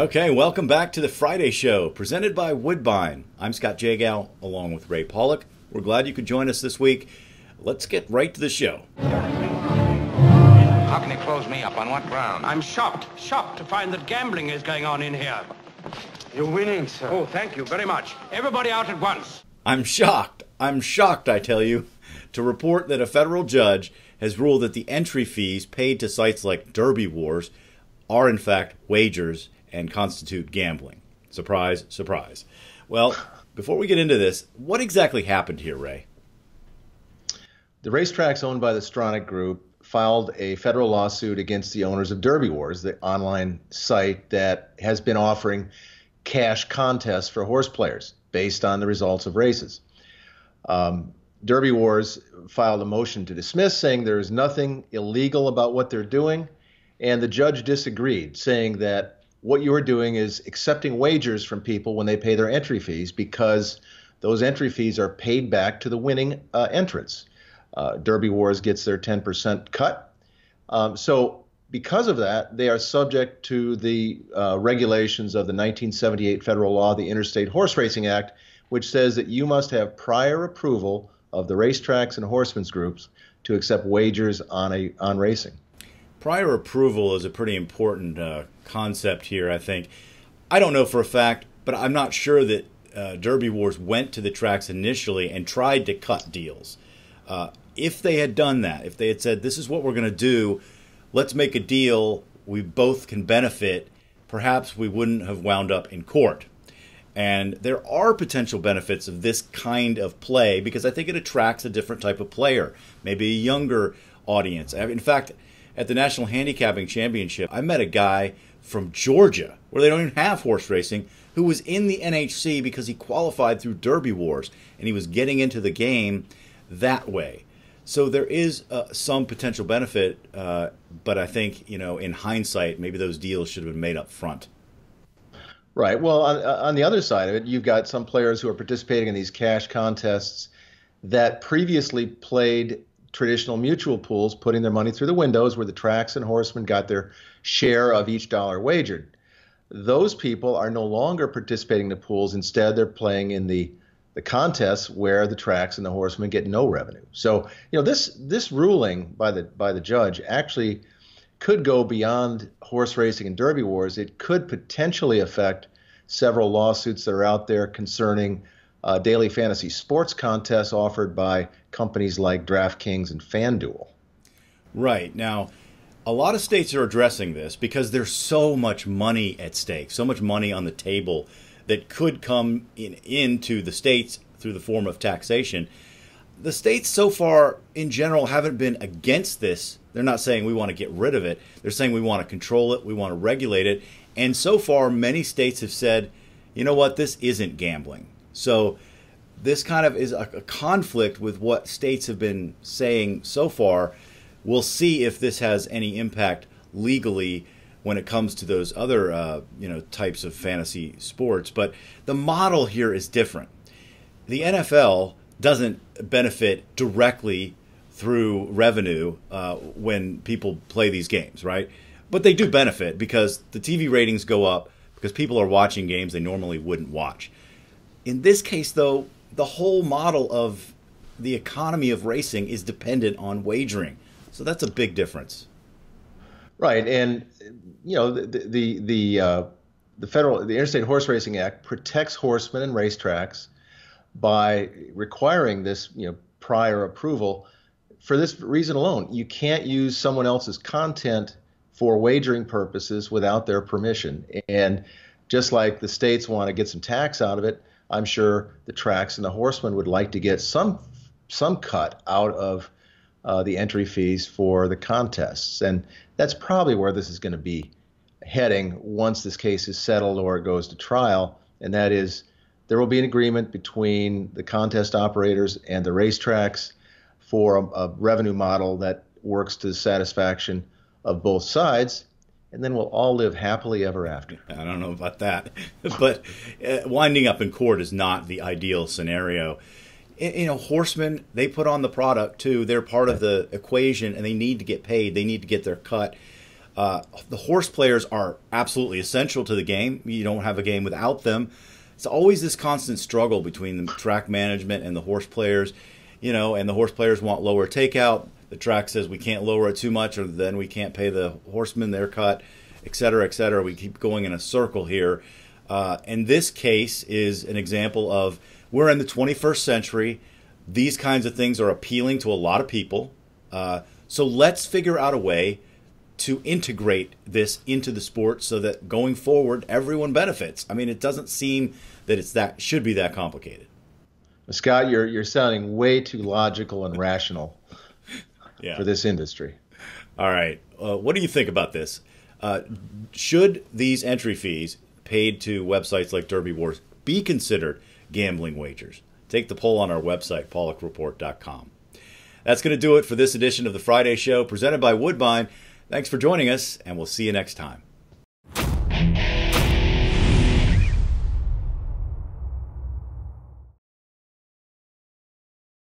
Okay, welcome back to the Friday Show, presented by Woodbine. I'm Scott Jagow, along with Ray Paulick. We're glad you could join us this week. Let's get right to the show. How can you close me up? On what ground? I'm shocked to find that gambling is going on in here. You're winning, sir. Oh, thank you very much. Everybody out at once. I'm shocked, I tell you, to report that a federal judge has ruled that the entry fees paid to sites like Derby Wars are in fact wagers and constitute gambling. Surprise, surprise. Well, before we get into this, what exactly happened here, Ray? The racetracks owned by the Stronach Group filed a federal lawsuit against the owners of Derby Wars, the online site that has been offering cash contests for horse players based on the results of races. Derby Wars filed a motion to dismiss, saying there is nothing illegal about what they're doing, and the judge disagreed, saying that what you are doing is accepting wagers from people when they pay their entry fees, because those entry fees are paid back to the winning entrants. Derby Wars gets their 10% cut. So because of that, they are subject to the regulations of the 1978 federal law, the Interstate Horse Racing Act, which says that you must have prior approval of the racetracks and horsemen's groups to accept wagers on racing. Prior approval is a pretty important concept here, I think. I don't know for a fact, but I'm not sure that Derby Wars went to the tracks initially and tried to cut deals. If they had done that, if they had said, this is what we're going to do, let's make a deal, we both can benefit, perhaps we wouldn't have wound up in court. And there are potential benefits of this kind of play because I think it attracts a different type of player, maybe a younger audience. In fact, at the National Handicapping Championship, I met a guy from Georgia, where they don't even have horse racing, who was in the NHC because he qualified through Derby Wars, and he was getting into the game that way. So there is some potential benefit, but I think, in hindsight, maybe those deals should have been made up front. Right. Well, on the other side of it, you've got some players who are participating in these cash contests that previously played traditional mutual pools, putting their money through the windows where the tracks and horsemen got their share of each dollar wagered. Those people are no longer participating in the pools. Instead, they're playing in the contests where the tracks and the horsemen get no revenue. So, this ruling by the judge actually could go beyond horse racing and Derby Wars. It could potentially affect several lawsuits that are out there concerning daily fantasy sports contests offered by companies like DraftKings and FanDuel. Right. Now, a lot of states are addressing this because there's so much money at stake, so much money on the table that could come into the states through the form of taxation. The states so far, in general, haven't been against this. They're not saying we want to get rid of it. They're saying we want to control it, we want to regulate it. And so far, many states have said, you know what, this isn't gambling. So this kind of is a conflict with what states have been saying so far. We'll see if this has any impact legally when it comes to those other types of fantasy sports. But the model here is different. The NFL doesn't benefit directly through revenue when people play these games, right? But they do benefit because the TV ratings go up because people are watching games they normally wouldn't watch. In this case, though, the whole model of the economy of racing is dependent on wagering. So that's a big difference. Right, and the Interstate Horse Racing Act protects horsemen and racetracks by requiring this prior approval. For this reason alone, you can't use someone else's content for wagering purposes without their permission. And just like the states want to get some tax out of it, I'm sure the tracks and the horsemen would like to get some cut out of the entry fees for the contests. And that's probably where this is going to be heading once this case is settled or it goes to trial. And that is, there will be an agreement between the contest operators and the racetracks for a revenue model that works to the satisfaction of both sides. And then we'll all live happily ever after. I don't know about that. But winding up in court is not the ideal scenario. Horsemen, they put on the product too. They're part of the equation and they need to get paid. They need to get their cut. The horse players are absolutely essential to the game. You don't have a game without them. It's always this constant struggle between the track management and the horse players, and the horse players want lower takeout. The track says we can't lower it too much, or then we can't pay the horsemen their cut, et cetera, et cetera. We keep going in a circle here. And this case is an example of we're in the 21st century. These kinds of things are appealing to a lot of people. So let's figure out a way to integrate this into the sport so that going forward, everyone benefits. I mean, it doesn't seem that should be that complicated. Scott, you're sounding way too logical and rational for this industry. All right. What do you think about this? Should these entry fees paid to websites like Derby Wars be considered gambling wagers? Take the poll on our website, paulickreport.com. That's going to do it for this edition of the Friday Show presented by Woodbine. Thanks for joining us, and we'll see you next time.